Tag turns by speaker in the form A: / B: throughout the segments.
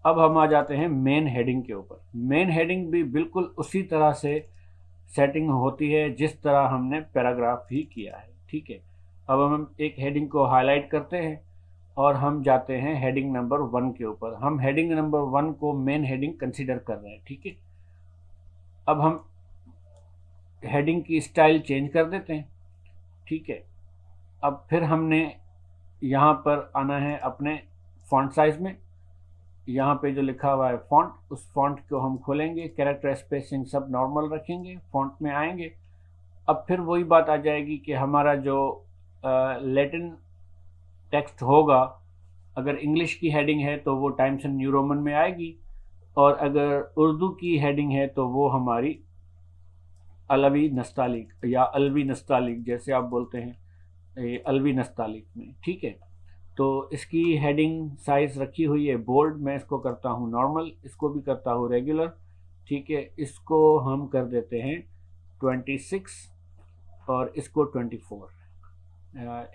A: अब हम आ जाते हैं मेन हेडिंग के ऊपर। मेन हेडिंग भी बिल्कुल उसी तरह से सेटिंग होती है जिस तरह हमने पैराग्राफ ही किया है। ठीक है, अब हम एक हेडिंग को हाईलाइट करते हैं और हम जाते हैं हेडिंग नंबर 1 के ऊपर। हम हेडिंग नंबर 1 को मेन हेडिंग कंसीडर कर रहे हैं। ठीक है, अब हम हेडिंग की स्टाइल चेंज कर देते हैं। ठीक है, अब फिर हमने यहाँ पर आना है अपने फॉन्ट साइज में। यहाँ पे जो लिखा हुआ है फॉन्ट, उस फॉन्ट को हम खोलेंगे, कैरेक्टर स्पेसिंग सब नॉर्मल रखेंगे, फॉन्ट में आएंगे। अब फिर वही बात आ जाएगी कि हमारा जो लैटिन टेक्स्ट होगा, अगर इंग्लिश की हेडिंग है तो वो टाइम्स न्यू रोमन में आएगी, और अगर उर्दू की हेडिंग है तो वो हमारी अलवी नस्तालिक या अलवी नस्तालिक जैसे आप बोलते हैं, अलवी नस्तालिक में। ठीक है, तो इसकी हेडिंग साइज रखी हुई है बोल्ड, मैं इसको करता हूँ नॉर्मल, इसको भी करता हूँ रेगुलर। ठीक है, इसको हम कर देते हैं 26 और इसको 24,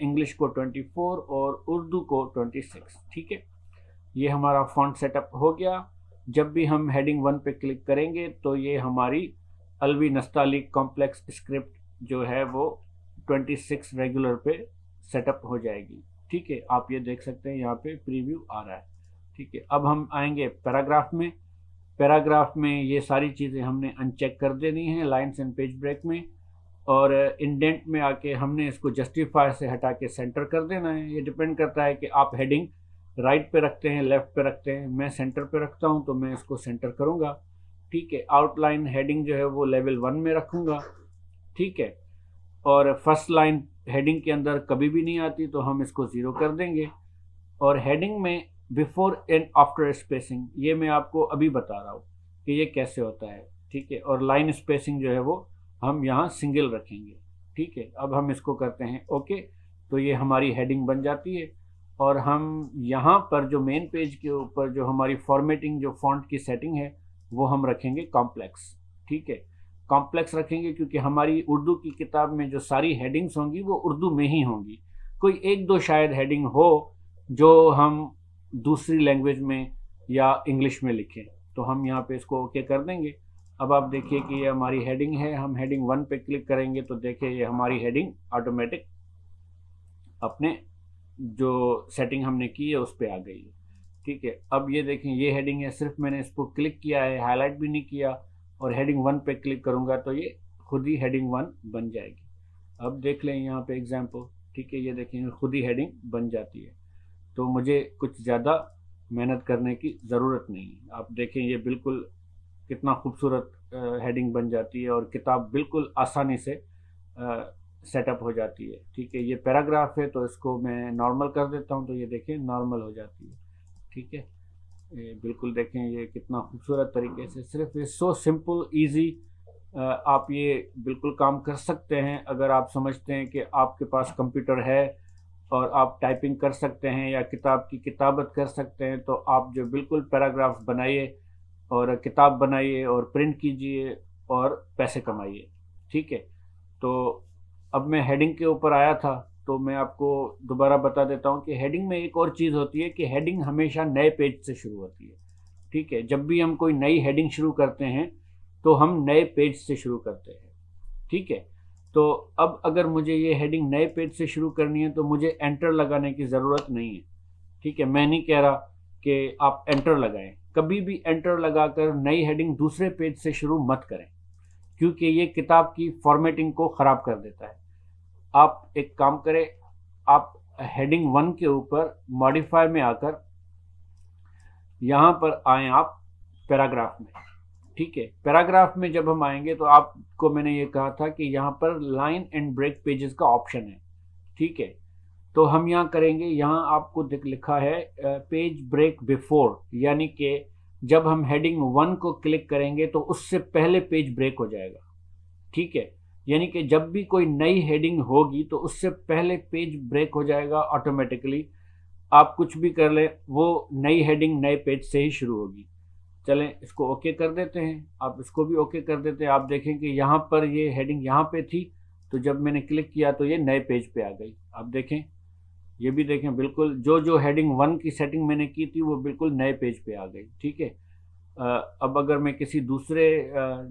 A: इंग्लिश को 24 और उर्दू को 26। ठीक है, ये हमारा फॉन्ट सेटअप हो गया। जब भी हम हेडिंग 1 पे क्लिक करेंगे तो ये हमारी अलवी नस्तालिक कॉम्प्लेक्स स्क्रिप्ट जो है वो 26 रेगुलर पे सेटअप हो जाएगी। ठीक है, आप ये देख सकते हैं यहाँ पे प्रीव्यू आ रहा है। ठीक है, अब हम आएंगे पैराग्राफ में। पैराग्राफ में ये सारी चीज़ें हमने अनचेक कर देनी है लाइन्स एंड पेज ब्रेक में, और इंडेंट में आके हमने इसको जस्टिफाई से हटा के सेंटर कर देना है। ये डिपेंड करता है कि आप हेडिंग राइट पे रखते हैं लेफ्ट पे रखते हैं। मैं सेंटर पे रखता हूँ तो मैं इसको सेंटर करूँगा। ठीक है, आउटलाइन हेडिंग जो है वो लेवल 1 में रखूँगा। ठीक है, और फर्स्ट लाइन हेडिंग के अंदर कभी भी नहीं आती तो हम इसको 0 कर देंगे। और हेडिंग में बिफोर एंड आफ्टर स्पेसिंग, ये मैं आपको अभी बता रहा हूँ कि ये कैसे होता है। ठीक है, और लाइन स्पेसिंग जो है वो हम यहाँ सिंगल रखेंगे। ठीक है, अब हम इसको करते हैं ओके, तो ये हमारी हेडिंग बन जाती है। और हम यहाँ पर जो मेन पेज के ऊपर जो हमारी फॉर्मेटिंग जो फॉन्ट की सेटिंग है वो हम रखेंगे कॉम्प्लेक्स। ठीक है, कॉम्प्लेक्स रखेंगे क्योंकि हमारी उर्दू की किताब में जो सारी हेडिंग्स होंगी वो उर्दू में ही होंगी। कोई एक दो शायद हेडिंग हो जो हम दूसरी लैंग्वेज में या इंग्लिश में लिखें, तो हम यहाँ पे इसको ओके कर देंगे। अब आप देखिए कि ये हमारी हेडिंग है। हम हेडिंग 1 पे क्लिक करेंगे तो देखिए ये हमारी हेडिंग ऑटोमेटिक अपने जो सेटिंग हमने की है उस पर आ गई है। ठीक है, अब ये देखें ये हेडिंग है, सिर्फ मैंने इसको क्लिक किया है, हाईलाइट भी नहीं किया, और हेडिंग 1 पे क्लिक करूँगा तो ये खुद ही हेडिंग 1 बन जाएगी। अब देख लें यहाँ पे एग्जाम्पल। ठीक है, ये देखें खुद ही हेडिंग बन जाती है, तो मुझे कुछ ज़्यादा मेहनत करने की ज़रूरत नहीं है। आप देखें ये बिल्कुल कितना खूबसूरत हेडिंग बन जाती है और किताब बिल्कुल आसानी से सेटअप हो जाती है। ठीक है, ये पैराग्राफ है तो इसको मैं नॉर्मल कर देता हूँ, तो ये देखें नॉर्मल हो जाती है। ठीक है, ये बिल्कुल देखें ये कितना खूबसूरत तरीके से, सिर्फ ये सो सिंपल ईजी, आप ये बिल्कुल काम कर सकते हैं। अगर आप समझते हैं कि आपके पास कंप्यूटर है और आप टाइपिंग कर सकते हैं या किताब की किताबत कर सकते हैं, तो आप जो बिल्कुल पैराग्राफ बनाइए और किताब बनाइए और प्रिंट कीजिए और पैसे कमाइए। ठीक है, तो अब मैं हेडिंग के ऊपर आया था, तो मैं आपको दोबारा बता देता हूँ कि हेडिंग में एक और चीज़ होती है कि हेडिंग हमेशा नए पेज से शुरू होती है। ठीक है, जब भी हम कोई नई हेडिंग शुरू करते हैं तो हम नए पेज से शुरू करते हैं। ठीक है, तो अब अगर मुझे ये हेडिंग नए पेज से शुरू करनी है तो मुझे एंटर लगाने की ज़रूरत नहीं है। ठीक है, मैं नहीं कह रहा कि आप एंटर लगाएं, कभी भी एंटर लगाकर नई हेडिंग दूसरे पेज से शुरू मत करें, क्योंकि ये किताब की फॉर्मेटिंग को ख़राब कर देता है। आप एक काम करें, आप हेडिंग 1 के ऊपर मॉडिफाई में आकर यहाँ पर आएँ आप पैराग्राफ में। ठीक है, पैराग्राफ में जब हम आएंगे तो आपको मैंने ये कहा था कि यहाँ पर लाइन एंड ब्रेक पेजेस का ऑप्शन है। ठीक है, तो हम यहाँ करेंगे, यहाँ आपको लिखा है पेज ब्रेक बिफोर, यानी कि जब हम हेडिंग 1 को क्लिक करेंगे तो उससे पहले पेज ब्रेक हो जाएगा। ठीक है, यानी कि जब भी कोई नई हेडिंग होगी तो उससे पहले पेज ब्रेक हो जाएगा ऑटोमेटिकली। आप कुछ भी कर लें, वो नई हेडिंग नए पेज से ही शुरू होगी। चलें इसको ओके कर देते हैं, आप इसको भी ओके कर देते हैं। आप देखें कि यहाँ पर ये हेडिंग यहाँ पे थी, तो जब मैंने क्लिक किया तो ये नए पेज पे आ गई। आप देखें ये भी देखें, बिल्कुल जो जो हेडिंग 1 की सेटिंग मैंने की थी वो बिल्कुल नए पेज पे आ गई। ठीक है। अब अगर मैं किसी दूसरे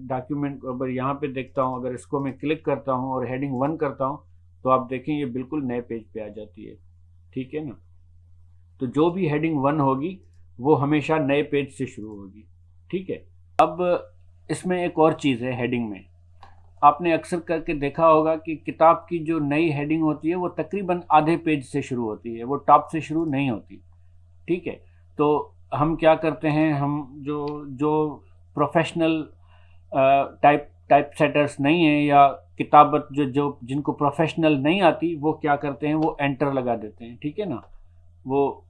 A: डॉक्यूमेंट को अगर यहाँ पे देखता हूँ, अगर इसको मैं क्लिक करता हूँ और हेडिंग 1 करता हूँ, तो आप देखें ये बिल्कुल नए पेज पे आ जाती है। ठीक है ना। तो जो भी हेडिंग 1 होगी वो हमेशा नए पेज से शुरू होगी। ठीक है। अब इसमें एक और चीज़ है हेडिंग में, आपने अक्सर करके देखा होगा कि किताब की जो नई हेडिंग होती है वो तकरीबन आधे पेज से शुरू होती है, वो टॉप से शुरू नहीं होती। ठीक है। तो हम क्या करते हैं, हम जो जो प्रोफेशनल टाइप टाइप सेटर्स नहीं है या किताबत जो जो जिनको प्रोफेशनल नहीं आती, वो क्या करते हैं, वो एंटर लगा देते हैं। ठीक है ना। वो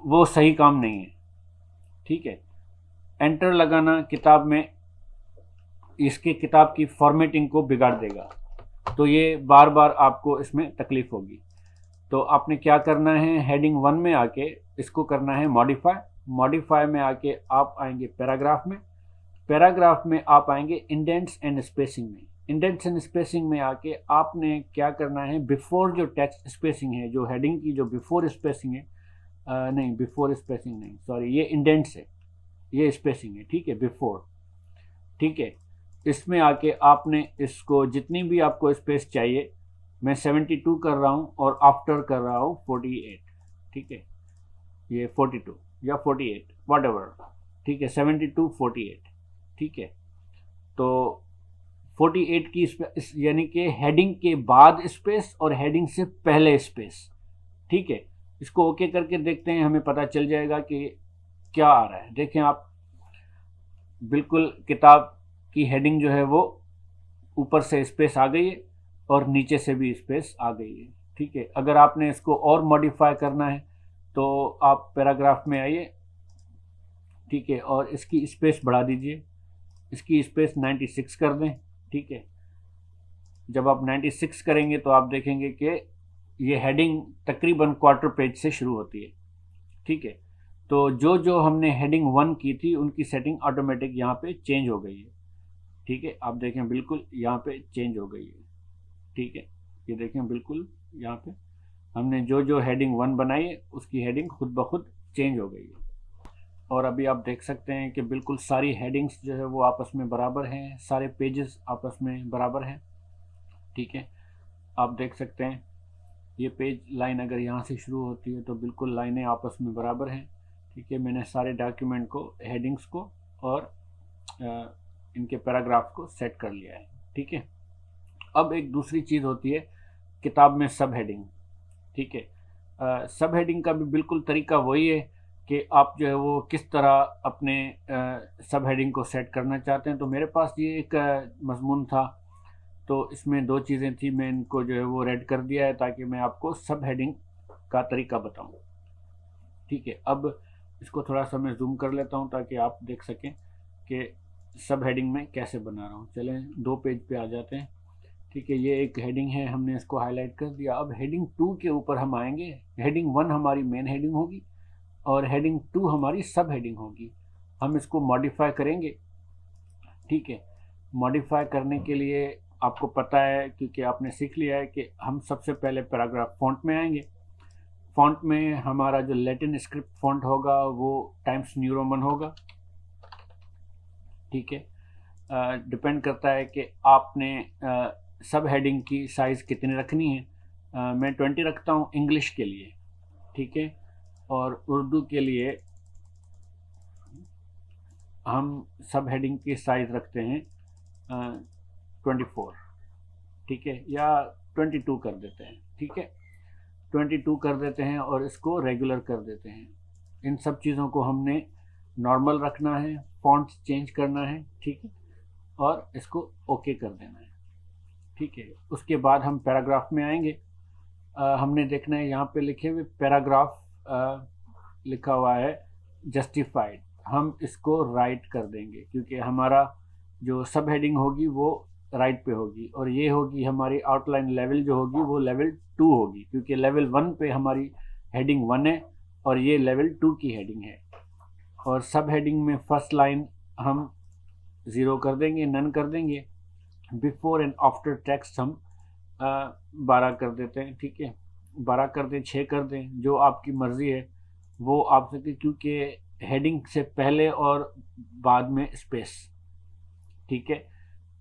A: वो सही काम नहीं है। ठीक है। एंटर लगाना किताब में इसके किताब की फॉर्मेटिंग को बिगाड़ देगा, तो ये बार बार आपको इसमें तकलीफ होगी। तो आपने क्या करना है, हेडिंग 1 में आके इसको करना है मॉडिफाई। मॉडिफाई में आके आप आएंगे पैराग्राफ में। पैराग्राफ में आप आएंगे इंडेंट्स एंड स्पेसिंग में। इंडेंट्स एंड स्पेसिंग में आके आपने क्या करना है, बिफोर जो टेक्स्ट स्पेसिंग है, जो हेडिंग की जो बिफोर स्पेसिंग है, नहीं बिफोर स्पेसिंग नहीं, सॉरी, ये इंडेंट्स है, ये स्पेसिंग है। ठीक है, बिफोर। ठीक है। इसमें आके आपने इसको जितनी भी आपको स्पेस चाहिए, मैं 72 कर रहा हूँ और आफ्टर कर रहा हूँ 48। ठीक है, ये 42 या 48 वट एवर। ठीक है, 72 48। ठीक है। तो 48 की यानी कि हेडिंग के बाद स्पेस और हेडिंग से पहले स्पेस। ठीक है। इसको ओके करके देखते हैं, हमें पता चल जाएगा कि क्या आ रहा है। देखें आप, बिल्कुल किताब की हेडिंग जो है वो ऊपर से स्पेस आ गई है और नीचे से भी स्पेस आ गई है। ठीक है। अगर आपने इसको और मॉडिफाई करना है तो आप पैराग्राफ में आइए। ठीक है, और इसकी स्पेस बढ़ा दीजिए, इसकी स्पेस 96 कर दें। ठीक है। जब आप 96 करेंगे तो आप देखेंगे कि ये हेडिंग तकरीबन क्वार्टर पेज से शुरू होती है। ठीक है। तो जो जो हमने हेडिंग 1 की थी उनकी सेटिंग ऑटोमेटिक यहाँ पे चेंज हो गई है। ठीक है, आप देखें बिल्कुल यहाँ पे चेंज हो गई है। ठीक है, ये देखें बिल्कुल यहाँ पे हमने जो जो हेडिंग 1 बनाई है उसकी हेडिंग खुद ब खुद चेंज हो गई है। और अभी आप देख सकते हैं कि बिल्कुल सारी हेडिंग्स जो है वो आपस में बराबर हैं, सारे पेजेस आपस में बराबर हैं। ठीक है, आप देख सकते हैं ये पेज लाइन अगर यहाँ से शुरू होती है तो बिल्कुल लाइनें आपस में बराबर हैं। ठीक है, मैंने सारे डॉक्यूमेंट को, हेडिंग्स को और इनके पैराग्राफ को सेट कर लिया है। ठीक है। अब एक दूसरी चीज़ होती है किताब में सब हेडिंग। ठीक है। सब हेडिंग का भी बिल्कुल तरीका वही है कि आप जो है वो किस तरह अपने सब हेडिंग को सेट करना चाहते हैं। तो मेरे पास ये एक मजमून था, तो इसमें दो चीज़ें थी, मैं इनको जो है वो रेड कर दिया है ताकि मैं आपको सब हेडिंग का तरीका बताऊं। ठीक है। अब इसको थोड़ा सा मैं जूम कर लेता हूं ताकि आप देख सकें कि सब हेडिंग में कैसे बना रहा हूं। चलें 2 पेज पे आ जाते हैं। ठीक है, ये एक हेडिंग है, हमने इसको हाईलाइट कर दिया। अब हेडिंग 2 के ऊपर हम आएंगे। हेडिंग 1 हमारी मेन हेडिंग होगी और हेडिंग 2 हमारी सब हेडिंग होगी। हम इसको मॉडिफाई करेंगे। ठीक है। मॉडिफाई करने के लिए आपको पता है, क्योंकि आपने सीख लिया है, कि हम सबसे पहले पैराग्राफ फॉन्ट में आएंगे। फॉन्ट में हमारा जो लैटिन स्क्रिप्ट फॉन्ट होगा वो टाइम्स न्यू रोमन होगा। ठीक है। डिपेंड करता है कि आपने सब हेडिंग की साइज़ कितनी रखनी है। मैं 20 रखता हूँ इंग्लिश के लिए। ठीक है। और उर्दू के लिए हम सब हेडिंग की साइज़ रखते हैं 24। ठीक है, या 22 कर देते हैं। ठीक है, 22 कर देते हैं और इसको रेगुलर कर देते हैं। इन सब चीज़ों को हमने नॉर्मल रखना है, फॉन्ट चेंज करना है। ठीक है, और इसको ओके कर देना है। ठीक है, उसके बाद हम पैराग्राफ में आएंगे। हमने देखना है यहाँ पे लिखे हुए पैराग्राफ लिखा हुआ है जस्टिफाइड, हम इसको राइट कर देंगे क्योंकि हमारा जो सब हेडिंग होगी वो राइट पे होगी और ये होगी हमारी आउटलाइन लेवल जो होगी वो लेवल 2 होगी, क्योंकि लेवल 1 पे हमारी हेडिंग 1 है और ये लेवल 2 की हेडिंग है। और सब हेडिंग में फर्स्ट लाइन हम 0 कर देंगे, नन कर देंगे। बिफोर एंड आफ्टर टेक्स्ट हम 12 कर देते हैं। ठीक है, 12 कर दें, 6 कर दें, जो आपकी मर्ज़ी है वो आप सकते, क्योंकि हेडिंग से पहले और बाद में स्पेस, ठीक है।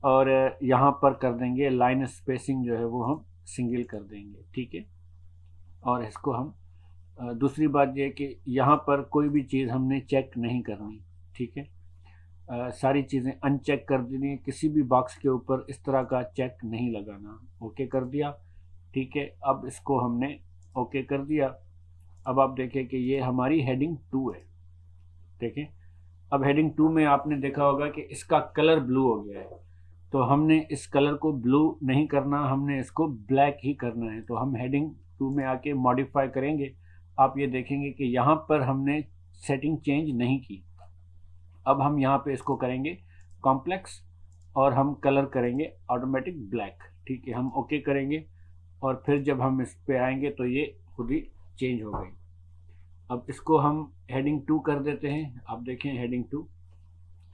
A: और यहाँ पर कर देंगे लाइन स्पेसिंग जो है वो हम सिंगल कर देंगे, ठीक है। और इसको हम दूसरी बात ये है कि यहाँ पर कोई भी चीज़ हमने चेक नहीं करनी, ठीक है। सारी चीज़ें अनचेक कर देनी है, किसी भी बॉक्स के ऊपर इस तरह का चेक नहीं लगाना। ओके कर दिया, ठीक है। अब इसको हमने ओके कर दिया। अब आप देखें कि ये हमारी हेडिंग 2 है, देखें। अब हेडिंग 2 में आपने देखा होगा कि इसका कलर ब्लू हो गया है, तो हमने इस कलर को ब्लू नहीं करना, हमने इसको ब्लैक ही करना है। तो हम हेडिंग 2 में आके मॉडिफाई करेंगे। आप ये देखेंगे कि यहाँ पर हमने सेटिंग चेंज नहीं की। अब हम यहाँ पे इसको करेंगे कॉम्प्लेक्स और हम कलर करेंगे ऑटोमेटिक ब्लैक, ठीक है। हम ओके करेंगे और फिर जब हम इस पे आएंगे तो ये खुद ही चेंज हो गई। अब इसको हम हेडिंग 2 कर देते हैं। आप देखें हेडिंग 2,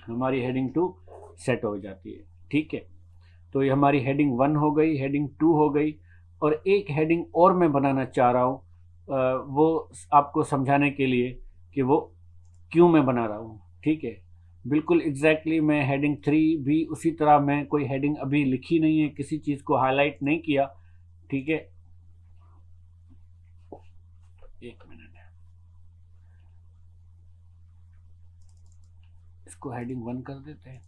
A: हमारी हेडिंग 2 सेट हो जाती है, ठीक है। तो ये हमारी हेडिंग 1 हो गई, हेडिंग 2 हो गई। और एक हेडिंग और मैं बनाना चाह रहा हूँ, वो आपको समझाने के लिए कि वो क्यों मैं बना रहा हूँ, ठीक है। बिल्कुल एग्जैक्टली मैं हेडिंग 3 भी उसी तरह, मैं कोई हेडिंग अभी लिखी नहीं है, किसी चीज़ को हाईलाइट नहीं किया, ठीक है। एक मिनट, इसको हेडिंग 1 कर देते हैं,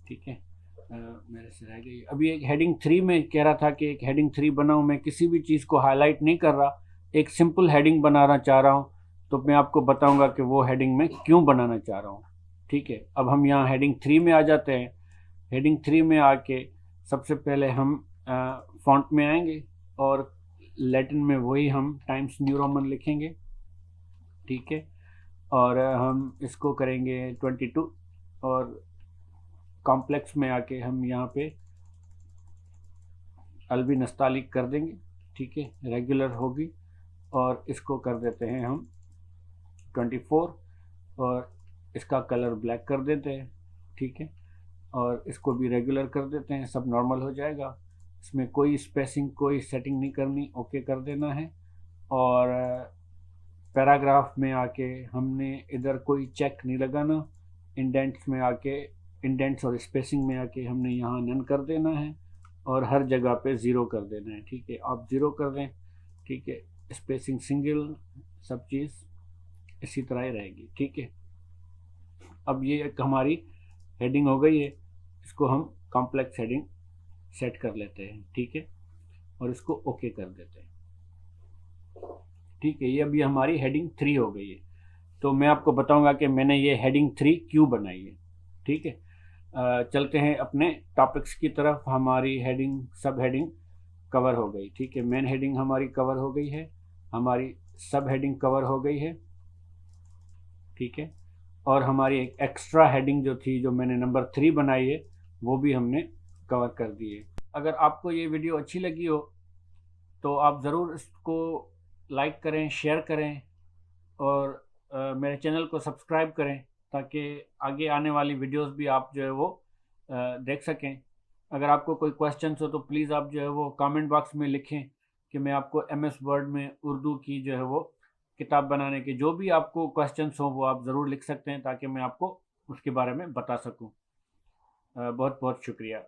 A: ठीक है। मेरे से रह गई। अभी एक हेडिंग 3 में कह रहा था कि एक हेडिंग 3 बनाऊं, मैं किसी भी चीज़ को हाईलाइट नहीं कर रहा, एक सिंपल हेडिंग बनाना चाह रहा हूं। तो मैं आपको बताऊंगा कि वो हेडिंग मैं क्यों बनाना चाह रहा हूं, ठीक है। अब हम यहाँ हेडिंग 3 में आ जाते हैं। हेडिंग 3 में आके सबसे पहले हम फॉन्ट में आएंगे और लैटिन में वही हम टाइम्स न्यू रोमन लिखेंगे, ठीक है। और हम इसको करेंगे 22 और कॉम्प्लेक्स में आके हम यहाँ पे अल्बी नस्तालिक कर देंगे, ठीक है, रेगुलर होगी। और इसको कर देते हैं हम 24 और इसका कलर ब्लैक कर देते हैं, ठीक है। और इसको भी रेगुलर कर देते हैं, सब नॉर्मल हो जाएगा। इसमें कोई स्पेसिंग, कोई सेटिंग नहीं करनी, ओके कर देना है। और पैराग्राफ में आके हमने इधर कोई चेक नहीं लगाना। इंडेंट्स में आके, इंडेंट्स और स्पेसिंग में आके हमने यहाँ नन कर देना है और हर जगह पे ज़ीरो कर देना है, ठीक है। आप ज़ीरो कर दें, ठीक है। स्पेसिंग सिंगल, सब चीज़ इसी तरह ही रहेगी, ठीक है। अब ये एक हमारी हेडिंग हो गई है, इसको हम कॉम्प्लेक्स हेडिंग सेट कर लेते हैं, ठीक है। और इसको ओके कर देते हैं, ठीक है। ये अभी हमारी हेडिंग 3 हो गई है। तो मैं आपको बताऊंगा कि मैंने ये हेडिंग 3 क्यों बनाई है, ठीक है। चलते हैं अपने टॉपिक्स की तरफ। हमारी हेडिंग, सब हेडिंग कवर हो गई, ठीक है। मेन हेडिंग हमारी कवर हो गई है, हमारी सब हेडिंग कवर हो गई है, ठीक है। और हमारी एक एक्स्ट्रा हेडिंग जो थी, जो मैंने नंबर 3 बनाई है, वो भी हमने कवर कर दी है। अगर आपको ये वीडियो अच्छी लगी हो तो आप ज़रूर इसको लाइक करें, शेयर करें और मेरे चैनल को सब्सक्राइब करें, ताकि आगे आने वाली वीडियोस भी आप जो है वो देख सकें। अगर आपको कोई क्वेश्चंस हो तो प्लीज़ आप जो है वो कमेंट बॉक्स में लिखें कि मैं आपको MS वर्ड में उर्दू की जो है वो किताब बनाने के जो भी आपको क्वेश्चंस हो वो आप ज़रूर लिख सकते हैं, ताकि मैं आपको उसके बारे में बता सकूं। बहुत बहुत शुक्रिया।